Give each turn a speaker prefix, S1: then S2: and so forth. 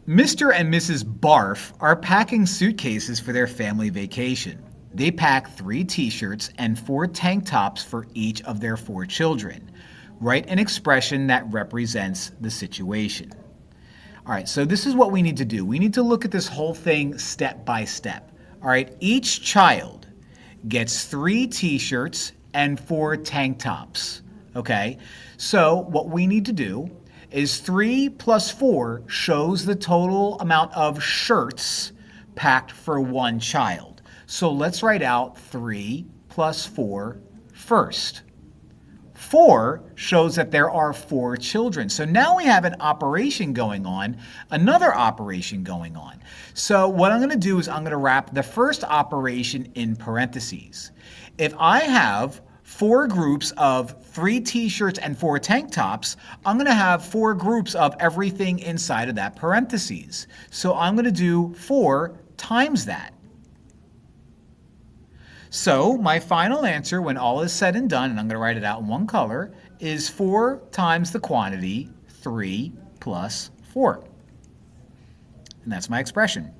S1: Mr. and Mrs. Barf are packing suitcases for their family vacation. They pack 3 t-shirts and 4 tank tops for each of their 4 children. Write an expression that represents the situation. All right, so this is what we need to do. We need to look at this whole thing step by step. All right, each child gets 3 t-shirts and 4 tank tops. Okay, so what we need to do is 3 plus 4 shows the total amount of shirts packed for one child. So let's write out 3 plus 4 first. 4 shows that there are 4 children. So now we have an operation going on, another operation going on. So what I'm going to do is I'm going to wrap the first operation in parentheses. If I have 4 groups of 3 t-shirts and 4 tank tops, I'm going to have 4 groups of everything inside of that parentheses. So I'm going to do 4 times that. So my final answer, when all is said and done, and I'm going to write it out in one color, is 4 times the quantity, 3 plus 4. And that's my expression.